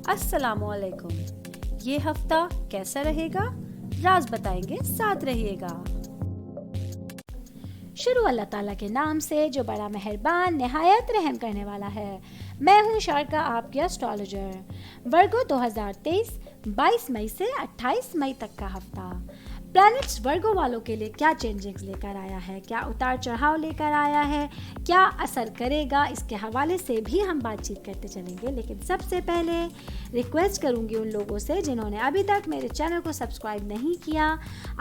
अस्सलामुअलैकुम। ये हफ्ता कैसा रहेगा, राज बताएंगे, साथ रहिएगा। शुरू अल्लाह ताला के नाम से जो बड़ा मेहरबान निहायत रहम करने वाला है। मैं हूँ शारका, आपकी एस्ट्रोलॉजर। वर्गो 2023 22 मई से 28 मई तक का हफ्ता प्लैनेट्स वर्गो वालों के लिए क्या चेंजेस लेकर आया है, क्या उतार चढ़ाव लेकर आया है, क्या असर करेगा, इसके हवाले से भी हम बातचीत करते चलेंगे। लेकिन सबसे पहले रिक्वेस्ट करूंगी उन लोगों से जिन्होंने अभी तक मेरे चैनल को सब्सक्राइब नहीं किया,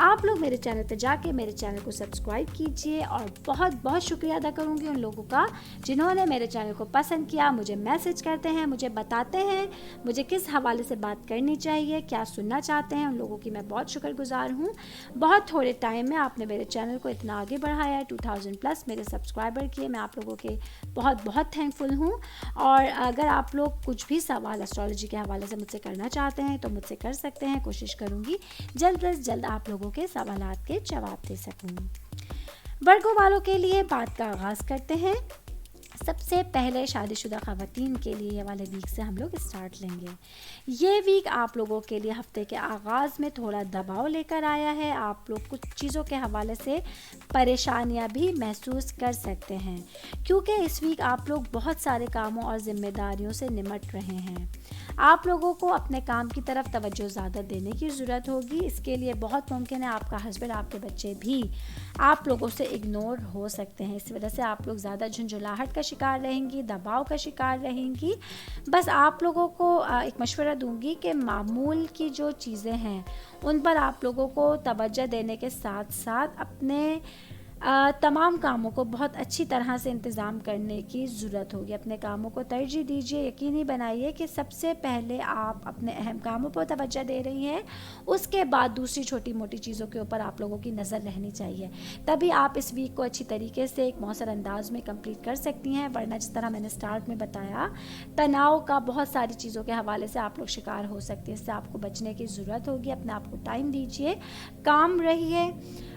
आप लोग मेरे चैनल पर जाके मेरे चैनल को सब्सक्राइब कीजिए। और बहुत बहुत शुक्रिया अदा करूंगी उन लोगों का जिन्होंने मेरे चैनल को पसंद किया, मुझे मैसेज करते हैं, मुझे बताते हैं मुझे किस हवाले से बात करनी चाहिए, क्या सुनना चाहते हैं। उन लोगों की मैं बहुत शुक्रगुजार हूँ। बहुत थोड़े टाइम में आपने मेरे चैनल को इतना आगे बढ़ाया है, 2000 प्लस मेरे सब्सक्राइबर किए। मैं आप लोगों के बहुत बहुत थैंकफुल हूँ। और अगर आप लोग कुछ भी सवाल एस्ट्रोलॉजी के हवाले से मुझसे करना चाहते हैं तो मुझसे कर सकते हैं। कोशिश करूँगी जल्द से जल्द आप लोगों के सवालात के जवाब दे सकूँ। वर्गो वालों के लिए बात का आगाज़ करते हैं। सबसे पहले शादीशुदा ख़वातीन के लिए ये वाले वीक से हम लोग स्टार्ट लेंगे। ये वीक आप लोगों के लिए हफ्ते के आगाज़ में थोड़ा दबाव लेकर आया है। आप लोग कुछ चीज़ों के हवाले से परेशानियां भी महसूस कर सकते हैं, क्योंकि इस वीक आप लोग बहुत सारे कामों और ज़िम्मेदारियों से निमट रहे हैं। आप लोगों को अपने काम की तरफ तवज्जो ज़्यादा देने की ज़रूरत होगी। इसके लिए बहुत मुमकिन है आपका हस्बैंड, आपके बच्चे भी आप लोगों से इग्नोर हो सकते हैं। इस वजह से आप लोग ज़्यादा झुंझुलाहट का शिकार रहेंगी, दबाव का शिकार रहेंगी। बस आप लोगों को एक मशवरा दूंगी कि मामूल की जो चीज़ें हैं उन पर आप लोगों को तवज्जो देने के साथ साथ अपने तमाम कामों को बहुत अच्छी तरह से इंतज़ाम करने की ज़रूरत होगी। अपने कामों को तरजीह दीजिए। यकीनी बनाइए कि सबसे पहले आप अपने अहम कामों पर तवज्जो दे रही हैं, उसके बाद दूसरी छोटी मोटी चीज़ों के ऊपर आप लोगों की नज़र रहनी चाहिए। तभी आप इस वीक को अच्छी तरीके से एक मौसर अंदाज में कंप्लीट कर सकती हैं। वरना जिस तरह मैंने स्टार्ट में बताया, तनाव का बहुत सारी चीज़ों के हवाले से आप लोग शिकार हो सकते हैं। इससे आपको बचने की ज़रूरत होगी। अपने आप को टाइम दीजिए, काम रहिए,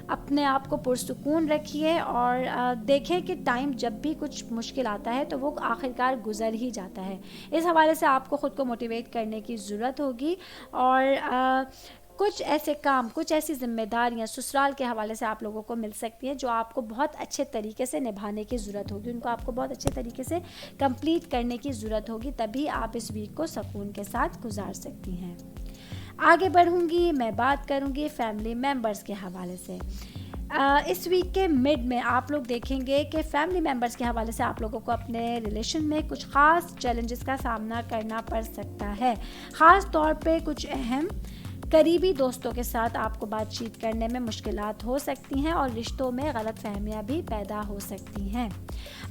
अपने आप को पुरसुकून रखिए और देखें कि टाइम जब भी कुछ मुश्किल आता है तो वो आखिरकार गुजर ही जाता है। इस हवाले से आपको ख़ुद को मोटिवेट करने की ज़रूरत होगी। और कुछ ऐसे काम, कुछ ऐसी जिम्मेदारियां ससुराल के हवाले से आप लोगों को मिल सकती हैं जो आपको बहुत अच्छे तरीके से निभाने की ज़रूरत होगी। उनको आपको बहुत अच्छे तरीके से कंप्लीट करने की ज़रूरत होगी। तभी आप इस वीक को सुकून के साथ गुजार सकती हैं। आगे बढ़ूंगी, मैं बात करूंगी फैमिली मेम्बर्स के हवाले से। इस वीक के मिड में आप लोग देखेंगे कि फैमिली मेम्बर्स के हवाले से आप लोगों को अपने रिलेशन में कुछ ख़ास चैलेंजेस का सामना करना पड़ सकता है। ख़ास तौर पे कुछ अहम करीबी दोस्तों के साथ आपको बातचीत करने में मुश्किलात हो सकती हैं और रिश्तों में गलतफहमियां भी पैदा हो सकती हैं।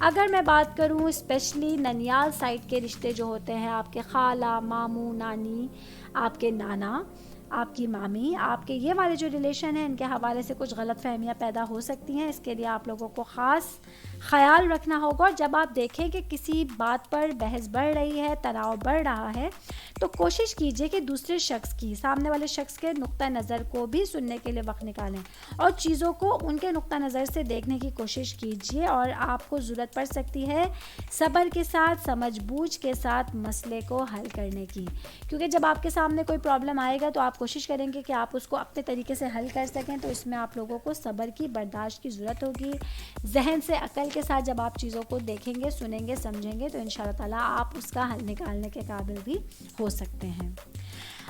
अगर मैं बात करूं स्पेशली ननियाल साइड के रिश्ते जो होते हैं, आपके खाला, मामू, नानी, आपके नाना, आपकी मामी, आपके ये वाले जो रिलेशन हैं, इनके हवाले से कुछ गलतफहमियां पैदा हो सकती हैं। इसके लिए आप लोगों को ख़ास ख्याल रखना होगा। और जब आप देखें कि किसी बात पर बहस बढ़ रही है, तनाव बढ़ रहा है, तो कोशिश कीजिए कि दूसरे शख्स की, सामने वाले शख्स के नुक्ता नज़र को भी सुनने के लिए वक्त निकालें और चीज़ों को उनके नुक्ता नज़र से देखने की कोशिश कीजिए। और आपको ज़रूरत पड़ सकती है सब्र के साथ, समझ-बूझ के साथ मसले को हल करने की, क्योंकि जब आपके सामने कोई प्रॉब्लम आएगा तो आप कोशिश करेंगे कि आप उसको अपने तरीके से हल कर सकें। तो इसमें आप लोगों को सब्र की, बर्दाश्त की ज़रूरत होगी। जहन से, अकल के साथ जब आप चीज़ों को देखेंगे, सुनेंगे, समझेंगे तो इंशाअल्लाह ताला आप उसका हल निकालने के काबिल भी हो सकते हैं।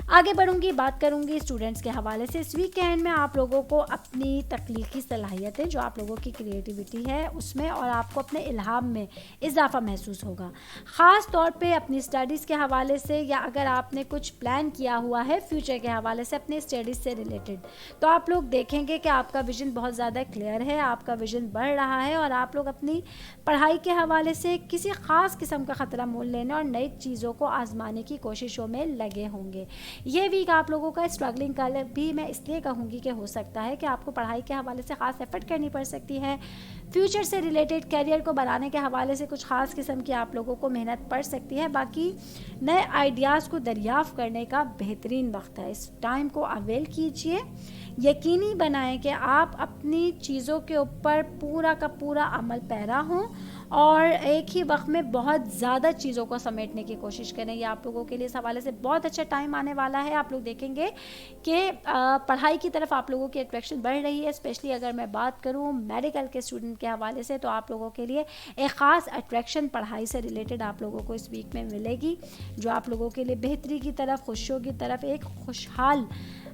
आगे बढ़ूंगी, बात करूंगी स्टूडेंट्स के हवाले से। इस वीकेंड में आप लोगों को अपनी तख्लीकी सलाहियतें, जो आप लोगों की क्रिएटिविटी है उसमें, और आपको अपने इल्हाम में इजाफा महसूस होगा। ख़ास तौर पे अपनी स्टडीज़ के हवाले से, या अगर आपने कुछ प्लान किया हुआ है फ्यूचर के हवाले से अपने स्टडीज़ से रिलेटेड, तो आप लोग देखेंगे कि आपका विजन बहुत ज़्यादा क्लियर है, आपका विजन बढ़ रहा है और आप लोग अपनी पढ़ाई के हवाले से किसी ख़ास किस्म का ख़तरा मोल लेने और नई चीज़ों को आजमाने की कोशिशों में लगे होंगे। ये वीक आप लोगों का स्ट्रगलिंग का भी मैं इसलिए कहूँगी कि हो सकता है कि आपको पढ़ाई के हवाले से ख़ास एफर्ट करनी पड़ सकती है। फ्यूचर से रिलेटेड करियर को बनाने के हवाले से कुछ ख़ास किस्म की आप लोगों को मेहनत पड़ सकती है। बाकी नए आइडियाज़ को दरियाफ़्त करने का बेहतरीन वक्त है। इस टाइम को अवेल कीजिए। यकीनी बनाएं कि आप अपनी चीज़ों के ऊपर पूरा का पूरा अमल पैरा हों और एक ही वक्त में बहुत ज़्यादा चीज़ों को समेटने की कोशिश करें। ये आप लोगों के लिए इस हवाले से बहुत अच्छा टाइम आने वाला है। आप लोग देखेंगे कि पढ़ाई की तरफ आप लोगों की अट्रैक्शन बढ़ रही है। स्पेशली अगर मैं बात करूँ मेडिकल के स्टूडेंट के हवाले से, तो आप लोगों के लिए एक ख़ास अट्रैक्शन पढ़ाई से रिलेटेड आप लोगों को इस वीक में मिलेगी, जो आप लोगों के लिए बेहतरी की तरफ, खुशियों की तरफ, एक खुशहाल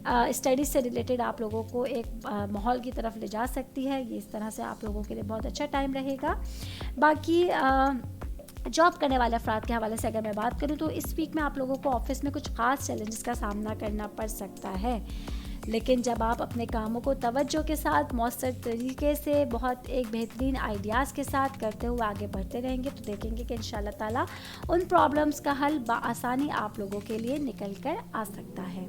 स्टडीज़ से रिलेटेड आप लोगों को एक माहौल की तरफ ले जा सकती है। ये इस तरह से आप लोगों के लिए बहुत अच्छा टाइम रहेगा। बाकी जॉब करने वाले अफराद के हवाले से अगर मैं बात करूं तो इस वीक में आप लोगों को ऑफिस में कुछ ख़ास चैलेंजेस का सामना करना पड़ सकता है, लेकिन जब आप अपने कामों को तवज्जो के साथ मौसर तरीके से बहुत एक बेहतरीन आइडियाज़ के साथ करते हुए आगे बढ़ते रहेंगे तो देखेंगे कि इंशाल्लाह ताला उन प्रॉब्लम्स का हल बआसानी आप लोगों के लिए निकल कर आ सकता है।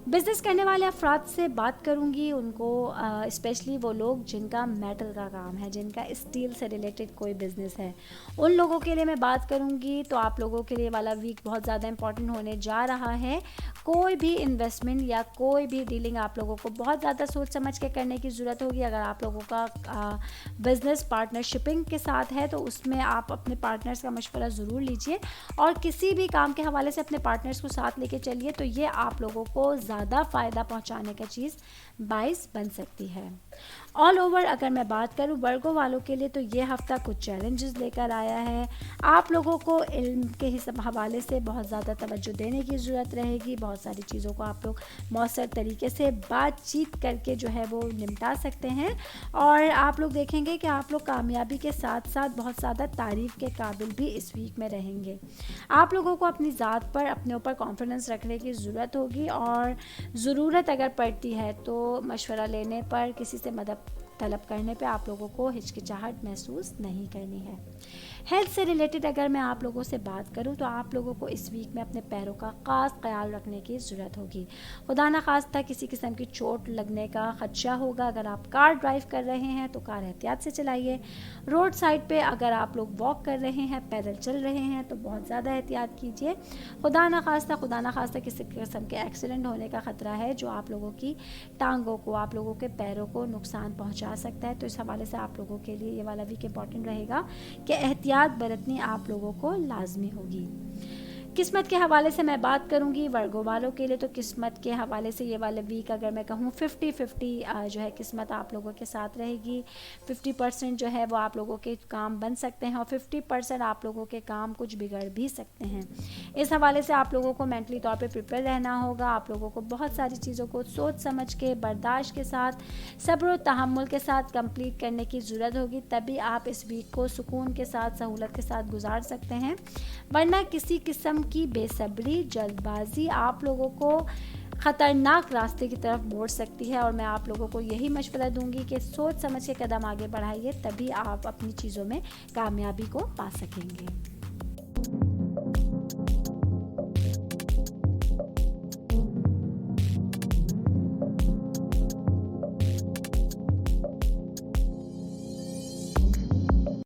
बिज़नेस करने वाले अफराद से बात करूंगी, उनको स्पेशली वो लोग जिनका मेटल का काम है, जिनका स्टील से रिलेटेड कोई बिज़नेस है, उन लोगों के लिए मैं बात करूंगी। तो आप लोगों के लिए वाला वीक बहुत ज़्यादा इंपॉर्टेंट होने जा रहा है। कोई भी इन्वेस्टमेंट या कोई भी डीलिंग आप लोगों को बहुत ज़्यादा सोच समझ के करने की ज़रूरत होगी। अगर आप लोगों का बिज़नेस पार्टनरशिपिंग के साथ है तो उसमें आप अपने पार्टनर्स का मशवरा ज़रूर लीजिए, और किसी भी काम के हवाले से अपने पार्टनर्स को साथ लेके चलिए, तो ये आप लोगों को ज़्यादा फ़ायदा पहुंचाने का चीज़ बाइस बन सकती है। ऑल ओवर अगर मैं बात करूं वर्गों वालों के लिए, तो ये हफ़्ता कुछ चैलेंजेस लेकर आया है। आप लोगों को इल्म के हवाले से बहुत ज़्यादा तवज्जो देने की ज़रूरत रहेगी। बहुत सारी चीज़ों को आप लोग मौसर तरीके से बातचीत करके जो है वो निपटा सकते हैं, और आप लोग देखेंगे कि आप लोग कामयाबी के साथ साथ बहुत ज़्यादा तारीफ़ के काबिल भी इस वीक में रहेंगे। आप लोगों को अपनी ज़ात पर, अपने ऊपर कॉन्फिडेंस रखने की ज़रूरत होगी, और ज़रूरत अगर पड़ती है तो मशवरा लेने पर, किसी से मदद तलब करने पे आप लोगों को हिचकिचाहट महसूस नहीं करनी है। हेल्थ से रिलेटेड अगर मैं आप लोगों से बात करूं तो आप लोगों को इस वीक में अपने पैरों का ख़ास ख्याल रखने की ज़रूरत होगी। खुदा न खास्ता किसी किस्म की चोट लगने का खदशा होगा। अगर आप कार ड्राइव कर रहे हैं तो कार एहतियात से चलाइए। रोड साइड पे अगर आप लोग वॉक कर रहे हैं, पैदल चल रहे हैं, तो बहुत ज़्यादा एहतियात कीजिए। खुदा न खास्ता किसी किस्म के एक्सीडेंट होने का ख़तरा है जो आप लोगों की टांगों को, आप लोगों के पैरों को नुकसान पहुँचा सकता है। तो इस हवाले से आप लोगों के लिए ये वाला वीक इंपॉर्टेंट रहेगा कि एहतियात बरतनी आप लोगों को लाजमी होगी। किस्मत के हवाले से मैं बात करूंगी वर्गों वालों के लिए, तो किस्मत के हवाले से ये वाला वीक अगर मैं कहूँ 50-50 जो है किस्मत आप लोगों के साथ रहेगी। 50% जो है वो आप लोगों के काम बन सकते हैं, और 50% आप लोगों के काम कुछ बिगड़ भी सकते हैं। इस हवाले से आप लोगों को मेंटली तौर पे प्रिपेयर रहना होगा। आप लोगों को बहुत सारी चीज़ों को सोच समझ के, बर्दाश्त के साथ, सब्र और तहम्मुल के साथ कंप्लीट करने की ज़रूरत होगी, तभी आप इस वीक को सुकून के साथ, सहूलत के साथ गुजार सकते हैं। वरना किसी किस्म की बेसब्री, जल्दबाजी आप लोगों को ख़तरनाक रास्ते की तरफ मोड़ सकती है। और मैं आप लोगों को यही मशवरा दूंगी कि सोच समझ के कदम आगे बढ़ाइए, तभी आप अपनी चीज़ों में कामयाबी को पा सकेंगे।